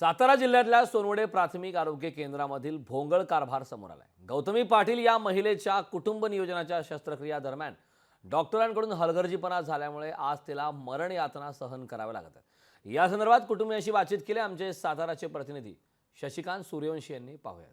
सातारा जिल्ह्यातल्या सोनवडे प्राथमिक आरोग्य केंद्रामधील भोंगळ कारभार समोर आलाय। गौतमी पाटील या महिलेच्या कुटुंब नियोजनाच्या शस्त्रक्रिया दरम्यान डॉक्टरांकडून हलगर्जीपणा झाल्यामुळे आज तिला मरण यातना सहन कराव्या लागत आहेत। या संदर्भात कुटुंबियांशी बातचीत केली आमचे साताराचे प्रतिनिधी शशिकांत सूर्यवंशी यांनी। पाहूयात।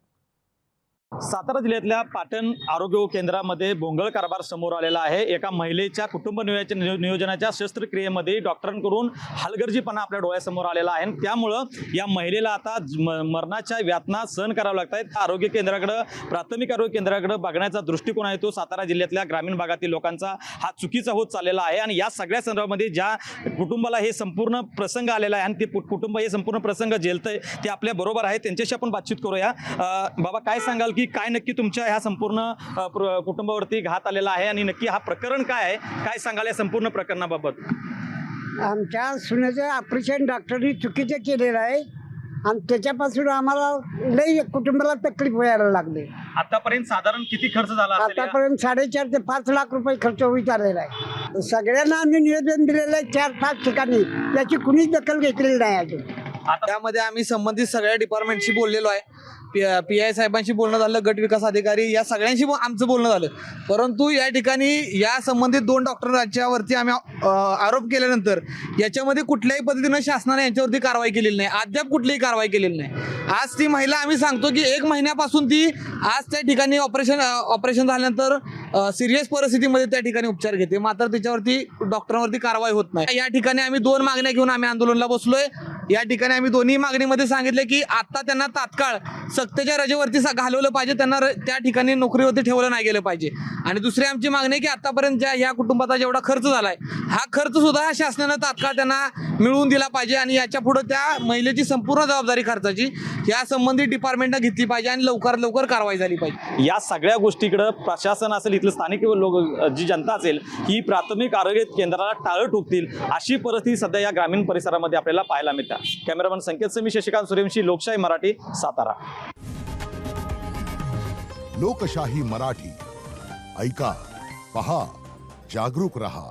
सातारा जिल्ह्यातल्या पाटण आरोग्य केंद्रामध्ये भोंगळ कारभार समोर आलेला आहे। एका महिलेच्या कुटुंब नियोजनाच्या शस्त्रक्रियेमध्ये डॉक्टरांकडून हलगर्जीपणा आपल्या डोळ्यासमोर आलेला आहे। त्यामुळे या महिलेला आता मरणाच्या यातना सहन कराव्या लागत आहेत। आरोग्य केंद्राकडे, प्राथमिक आरोग्य केंद्राकडे बघण्याचा दृष्टिकोन आहे तो सातारा जिल्ह्यातल्या ग्रामीण भागातील लोकांचा हा चुकीचा होत चाललेला आहे। आणि या सगळ्या संदर्भामध्ये ज्या कुटुंबाला हे संपूर्ण प्रसंग आलेला आहे आणि ते कुटुंब हे संपूर्ण प्रसंग झेलतंय ते आपल्या बरोबर आहे, त्यांच्याशी आपण बातचीत करूया। बाबा, काय सांगाल की काय नक्की तुमच्या ह्या संपूर्ण कुटुंबावरती घात आलेला आहे आणि नक्की हा प्रकरण काय आहे, काय सांगाल या संपूर्ण प्रकरणाबाबत? आमच्या सुनेचं ऑपरेशन डॉक्टरनी चुकीचं केलेलं आहे आणि त्याच्यापासून आम्हाला लई कुटुंबाला तकलीफ व्हायला लागली। आतापर्यंत साधारण किती खर्च झाला असेल? आतापर्यंत 4.5 ते 5 लाख रुपये खर्च होईत आलेला आहे। सगळ्यांना आम्ही निवेदन दिलेलं आहे 4-5 ठिकाणी, त्याची कुणीच दखल घेतलेली नाही अजून। त्यामध्ये आम्ही संबंधित सगळ्या डिपार्टमेंटशी बोललेलो आहे। PI साहेबांशी बोलणं झालं, गट विकास अधिकारी या सगळ्यांशी आमचं बोलणं झालं, परंतु या ठिकाणी या संबंधित 2 डॉक्टरांच्यावरती आम्ही आरोप केल्यानंतर याच्यामध्ये कुठल्याही पद्धतीनं शासनाने यांच्यावरती कारवाई केलेली नाही, अद्याप कुठलीही कारवाई केलेली नाही। आज ती महिला, आम्ही सांगतो की 1 महिन्यापासून ती आज त्या ठिकाणी ऑपरेशन झाल्यानंतर सिरियस परिस्थितीमध्ये त्या ठिकाणी उपचार घेते, मात्र त्याच्यावरती डॉक्टरांवरती कारवाई होत नाही। या ठिकाणी आम्ही 2 मागण्या घेऊन आम्ही आंदोलनाला बसलोय। या ठिकाणी आम्ही दोन्ही मागणीमध्ये सांगितले की आता त्यांना तात्काळ सक्तीच्या रजेवरती घालवलं पाहिजे, त्यांना त्या ठिकाणी नोकरीवरती ठेवलं नाही गेलं पाहिजे। आणि दुसरी आमची मागणी की आतापर्यंत या कुटुंबाचा जेवढा खर्च झालाय हा खर्च सुद्धा शासनानं तात्काळ त्यांना मिळवून दिला पाहिजे आणि याच्या पुढे त्या महिलेची संपूर्ण जबाबदारी खर्चाची या संबंधित डिपार्टमेंटनं घेतली पाहिजे आणि लवकरात लवकर कारवाई झाली पाहिजे। या सगळ्या गोष्टीकडे प्रशासन असेल, इथलं स्थानिक लोक, जी जनता असेल, ही प्राथमिक आरोग्य केंद्राला टाळं ठोकतील अशी परिस्थिती सध्या या ग्रामीण परिसरामध्ये आपल्याला पाहायला मिळते। कॅमेरामन संकेत समी, शशिकांत सूर्यवंशी, लोकशाही मराठी, सातारा। लोकशाही मराठी, ऐका, पहा, जागरूक रहा।